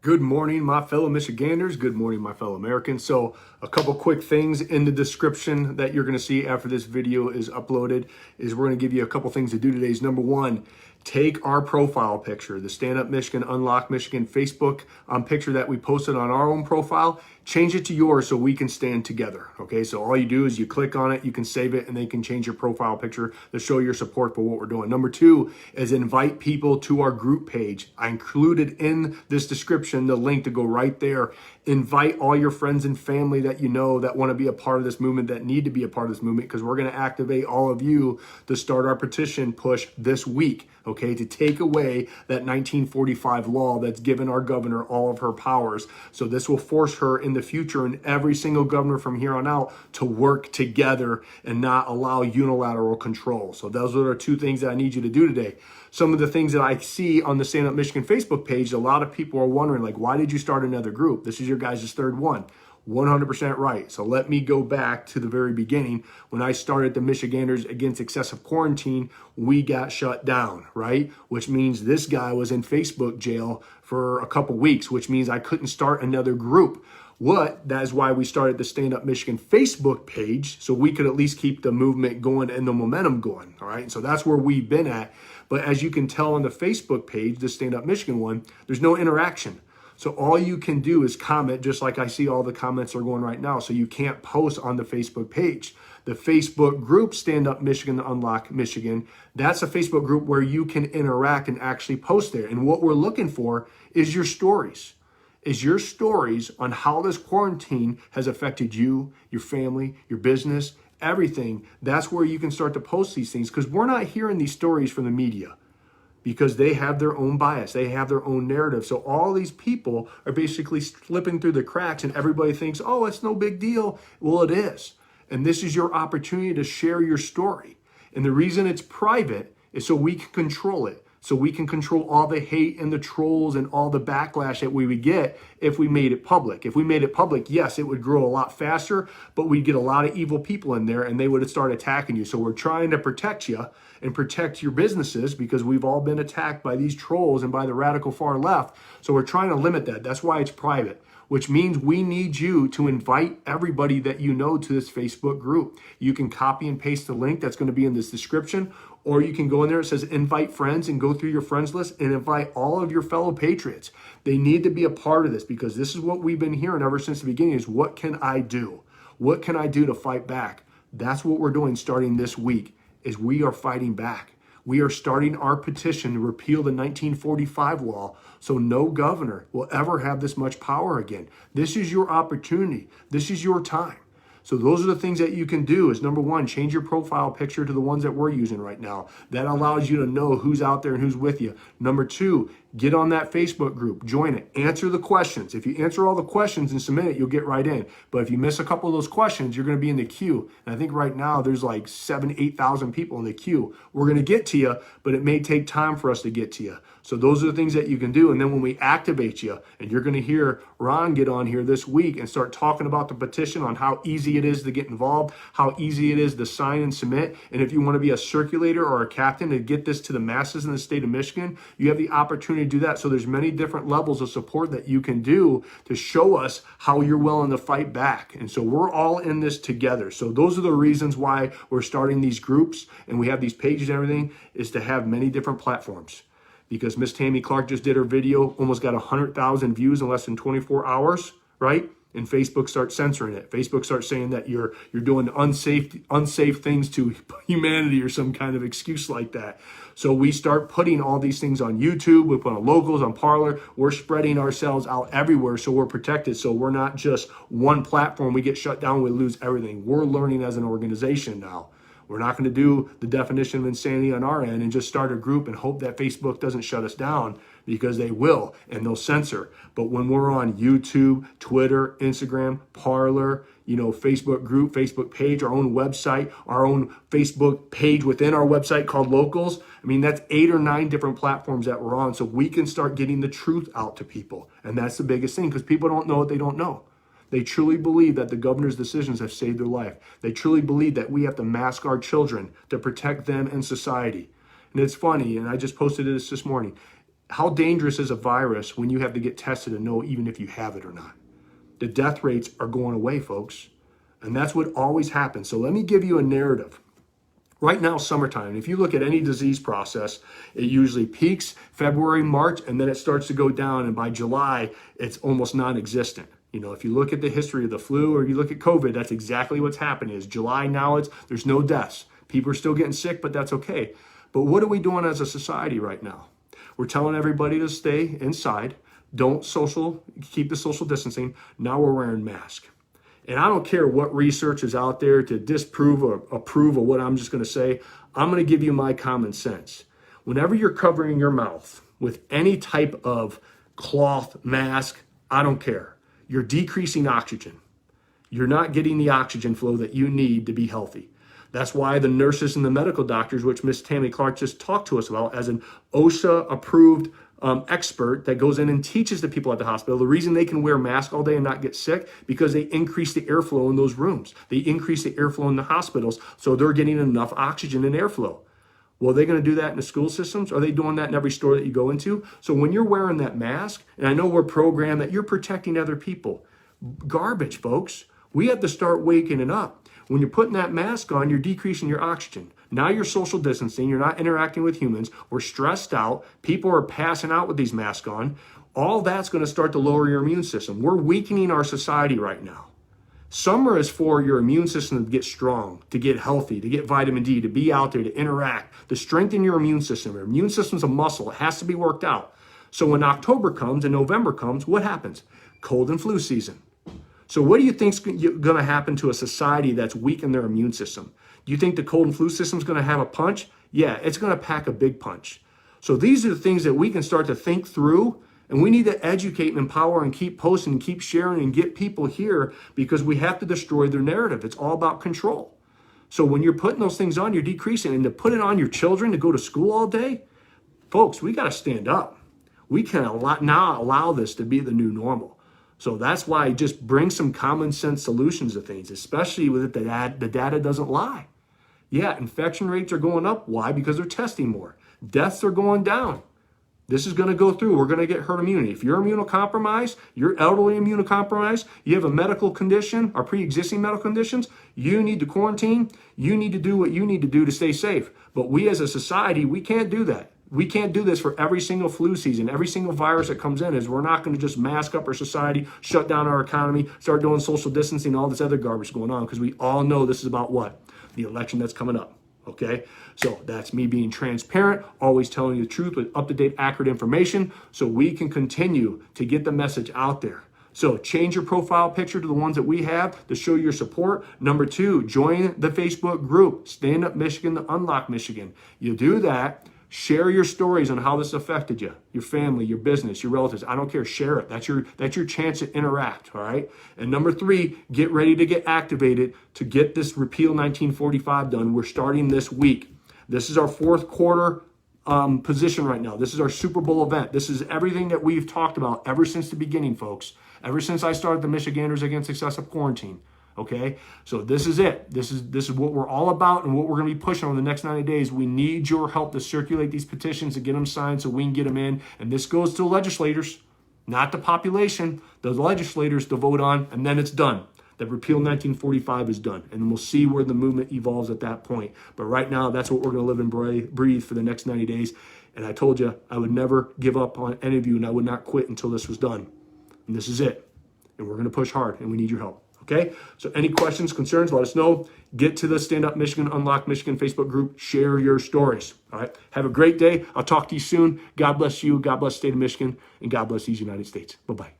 Good morning, my fellow Michiganders. Good morning, my fellow Americans. So a couple quick things in the description that you're going to see after this video is uploaded is we're going to give you a couple things to do today. Number one, take our profile picture, the Stand Up Michigan, Unlock Michigan Facebook picture that we posted on our own profile, change it to yours so we can stand together. Okay, so all you do is you click on it, you can save it, and they can change your profile picture to show your support for what we're doing. Number two is invite people to our group page. I included in this description the link to go right there. Invite all your friends and family that you know that want to be a part of this movement, that need to be a part of this movement, because we're going to activate all of you to start our petition push this week. Okay, to take away that 1945 law that's given our governor all of her powers. So this will force her in the future and every single governor from here on out to work together and not allow unilateral control. So those are the two things that I need you to do today. Some of the things that I see on the Stand Up Michigan Facebook page, a lot of people are wondering, like, why did you start another group? This is your guys' third one. 100% right. So let me go back to the very beginning. When I started the Michiganders Against Excessive Quarantine, we got shut down, right? Which means this guy was in Facebook jail for a couple weeks, which means I couldn't start another group. That is why we started the Stand Up Michigan Facebook page, so we could at least keep the movement going and the momentum going, all right? So that's where we've been at. But as you can tell on the Facebook page, the Stand Up Michigan one, there's no interaction. So all you can do is comment, just like I see all the comments are going right now. So you can't post on the Facebook page. The Facebook group, Stand Up Michigan, Unlock Michigan, that's a Facebook group where you can interact and actually post there. And what we're looking for is your stories. Is your stories on how this quarantine has affected you, your family, your business, everything. That's where you can start to post these things, because we're not hearing these stories from the media, because they have their own bias. They have their own narrative. So all these people are basically slipping through the cracks and everybody thinks, oh, it's no big deal. Well, it is. And this is your opportunity to share your story. And the reason it's private is so we can control it. So we can control all the hate and the trolls and all the backlash that we would get if we made it public. If we made it public, yes, it would grow a lot faster, but we'd get a lot of evil people in there and they would start attacking you. So we're trying to protect you and protect your businesses, because we've all been attacked by these trolls and by the radical far left. So we're trying to limit that. That's why it's private, which means we need you to invite everybody that you know to this Facebook group. You can copy and paste the link that's going to be in this description, or you can go in there, it says invite friends, and go through your friends list and invite all of your fellow patriots. They need to be a part of this, because this is what we've been hearing ever since the beginning is, what can I do? What can I do to fight back? That's what we're doing starting this week, is we are fighting back. We are starting our petition to repeal the 1945 law so no governor will ever have this much power again. This is your opportunity. This is your time. So those are the things that you can do. Is number one, change your profile picture to the ones that we're using right now. That allows you to know who's out there and who's with you. Number two, get on that Facebook group, join it, answer the questions. If you answer all the questions and submit it, you'll get right in. But if you miss a couple of those questions, you're going to be in the queue. And I think right now there's like 7,000 to 8,000 people in the queue. We're going to get to you, but it may take time for us to get to you. So those are the things that you can do. And then when we activate you, and you're going to hear Ron get on here this week and start talking about the petition, on how easy it is to get involved, how easy it is to sign and submit. And if you want to be a circulator or a captain to get this to the masses in the state of Michigan, you have the opportunity to do that. So there's many different levels of support that you can do to show us how you're willing to fight back. And so we're all in this together. So those are the reasons why we're starting these groups and we have these pages and everything, is to have many different platforms. Because Miss Tammy Clark just did her video, almost got 100,000 views in less than 24 hours, right? And Facebook starts censoring it. Facebook starts saying that you're doing unsafe things to humanity, or some kind of excuse like that. So we start putting all these things on YouTube. We put on Locals, on Parler. We're spreading ourselves out everywhere, so we're protected. So we're not just one platform. We get shut down, we lose everything. We're learning as an organization now. We're not going to do the definition of insanity on our end and just start a group and hope that Facebook doesn't shut us down, because they will, and they'll censor. But when we're on YouTube, Twitter, Instagram, Parler, Facebook group, Facebook page, our own website, our own Facebook page within our website called Locals, I mean, that's 8 or 9 different platforms that we're on, so we can start getting the truth out to people. And that's the biggest thing, because people don't know what they don't know. They truly believe that the governor's decisions have saved their life. They truly believe that we have to mask our children to protect them and society. And it's funny, and I just posted this morning. How dangerous is a virus when you have to get tested to know even if you have it or not? The death rates are going away, folks. And that's what always happens. So let me give you a narrative. Right now, summertime, if you look at any disease process, it usually peaks February, March, and then it starts to go down. And by July, it's almost non-existent. You know, if you look at the history of the flu or you look at COVID, that's exactly what's happening. Is July now, there's no deaths. People are still getting sick, but that's okay. But what are we doing as a society right now? We're telling everybody to stay inside. Keep the social distancing. Now we're wearing masks. And I don't care what research is out there to disprove or approve of what I'm just going to say. I'm going to give you my common sense. Whenever you're covering your mouth with any type of cloth mask, I don't care. You're decreasing oxygen. You're not getting the oxygen flow that you need to be healthy. That's why the nurses and the medical doctors, which Miss Tammy Clark just talked to us about as an OSHA-approved expert that goes in and teaches the people at the hospital, the reason they can wear masks all day and not get sick, because they increase the airflow in those rooms. They increase the airflow in the hospitals, so they're getting enough oxygen and airflow. Well, are they going to do that in the school systems? Are they doing that in every store that you go into? So when you're wearing that mask, and I know we're programmed that you're protecting other people, garbage, folks. We have to start waking it up. When you're putting that mask on, you're decreasing your oxygen. Now you're social distancing. You're not interacting with humans. We're stressed out. People are passing out with these masks on. All that's going to start to lower your immune system. We're weakening our society right now. Summer is for your immune system to get strong, to get healthy, to get vitamin D, to be out there, to interact, to strengthen your immune system. Your immune system's a muscle. It has to be worked out. So when October comes and November comes, what happens? Cold and flu season. So what do you think's going to happen to a society that's weak in their immune system? Do you think the cold and flu system is going to have a punch? Yeah, it's going to pack a big punch. So these are the things that we can start to think through, and we need to educate and empower and keep posting and keep sharing and get people here, because we have to destroy their narrative. It's all about control. So when you're putting those things on, you're decreasing. And to put it on your children to go to school all day, folks, we got to stand up. We can now allow this to be the new normal. So that's why just bring some common sense solutions to things, especially with the data doesn't lie. Yeah, infection rates are going up. Why? Because they're testing more. Deaths are going down. This is going to go through. We're going to get herd immunity. If you're immunocompromised, you're elderly immunocompromised, you have a medical condition or pre-existing medical conditions, you need to quarantine. You need to do what you need to do to stay safe. But we as a society, we can't do that. We can't do this for every single flu season. Every single virus that comes in, is we're not going to just mask up our society, shut down our economy, start doing social distancing, all this other garbage going on, because we all know this is about what? The election that's coming up. Okay, so that's me being transparent, always telling you the truth with up-to-date, accurate information, so we can continue to get the message out there. So change your profile picture to the ones that we have to show your support. Number 2, join the Facebook group, Stand Up Michigan, the Unlock Michigan. You do that. Share your stories on how this affected you, your family, your business, your relatives. I don't care. Share it. That's your chance to interact. All right. And number 3, get ready to get activated to get this Repeal 1945 done. We're starting this week. This is our 4th quarter position right now. This is our Super Bowl event. This is everything that we've talked about ever since the beginning, folks. Ever since I started the Michiganders Against Excessive Quarantine. Okay, so this is it. This is what we're all about and what we're going to be pushing over the next 90 days. We need your help to circulate these petitions, to get them signed so we can get them in. And this goes to the legislators, not the population, the legislators to vote on, and then it's done. The Repeal 1945 is done, and we'll see where the movement evolves at that point. But right now, that's what we're going to live and breathe for the next 90 days. And I told you I would never give up on any of you, and I would not quit until this was done. And this is it. And we're going to push hard, and we need your help. Okay, so any questions, concerns, let us know. Get to the Stand Up Michigan, Unlock Michigan Facebook group. Share your stories. All right, have a great day. I'll talk to you soon. God bless you. God bless the state of Michigan. And God bless these United States. Bye-bye.